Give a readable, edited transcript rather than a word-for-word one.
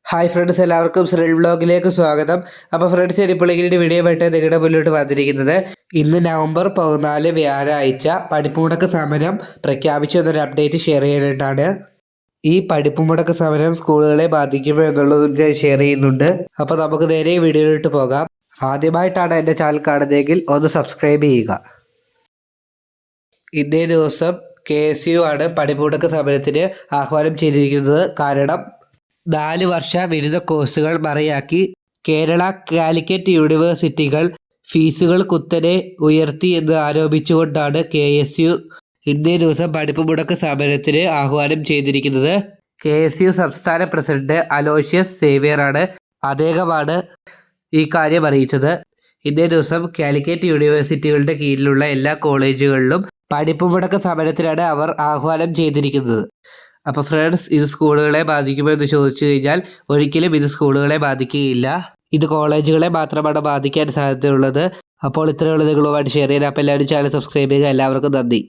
Hi friends, എല്ലാവർക്കും ശ്രീൽ വ്ളോഗിലേക്ക് സ്വാഗതം. അപ്പോൾ ഫ്രണ്ട്സ്, ഇപ്പോൾ ഇതിൻ്റെ വീഡിയോ ആയിട്ട് നിങ്ങളുടെ മുന്നിലോട്ട് വന്നിരിക്കുന്നത് ഇന്ന് നവംബർ 14 വ്യാഴാഴ്ച പഠിപ്പ് മുടക്ക് സമരം പ്രഖ്യാപിച്ചു എന്നൊരു അപ്ഡേറ്റ് ഷെയർ ചെയ്യാനായിട്ടാണ്. ഈ പഠിപ്പ് മുടക്ക് സമരം സ്കൂളുകളെ ബാധിക്കുമോ എന്നുള്ളതും ഞാൻ ഷെയർ ചെയ്യുന്നുണ്ട്. അപ്പോൾ നമുക്ക് നേരെ വീഡിയോയിലോട്ട് പോകാം. ആദ്യമായിട്ടാണ് എൻ്റെ ചാനൽ കാണുന്നതെങ്കിൽ ഒന്ന് സബ്സ്ക്രൈബ് ചെയ്യുക. ഇന്നേ ദിവസം KSU ആണ് പഠിപ്പ് മുടക്ക് സമരത്തിന് ആഹ്വാനം ചെയ്തിരിക്കുന്നത്. കാരണം 4 വർഷ ബിരുദ കോഴ്സുകൾ മറയാക്കി കേരള കാലിക്കറ്റ് യൂണിവേഴ്സിറ്റികൾ ഫീസുകൾ കുത്തനെ ഉയർത്തി എന്ന് ആരോപിച്ചുകൊണ്ടാണ് KSU ഇന്നേ ദിവസം പഠിപ്പ് മുടക്ക് സമരത്തിന് ആഹ്വാനം ചെയ്തിരിക്കുന്നത്. KSU സംസ്ഥാന പ്രസിഡന്റ് അലോഷ്യസ് സേവ്യറാണ് അദ്ദേഹമാണ് ഈ കാര്യം അറിയിച്ചത്. ഇന്നേ ദിവസം കാലിക്കറ്റ് യൂണിവേഴ്സിറ്റികളുടെ കീഴിലുള്ള എല്ലാ കോളേജുകളിലും പഠിപ്പ് മുടക്ക് സമരത്തിനാണ് അവർ ആഹ്വാനം ചെയ്തിരിക്കുന്നത്. അപ്പോൾ ഫ്രണ്ട്സ്, ഇത് സ്കൂളുകളെ ബാധിക്കുമോ എന്ന് ചോദിച്ചു കഴിഞ്ഞാൽ ഒരിക്കലും ഇത് സ്കൂളുകളെ ബാധിക്കുകയില്ല. ഇത് കോളേജുകളെ മാത്രമാണ് ബാധിക്കാൻ സാധ്യതയുള്ളത്. അപ്പോൾ ഇത്രയുള്ള നിങ്ങളുമായിട്ട് ഷെയർ ചെയ്യാൻ. അപ്പോൾ എല്ലാവരും ചാനൽ സബ്സ്ക്രൈബ് ചെയ്യുക. എല്ലാവർക്കും നന്ദി.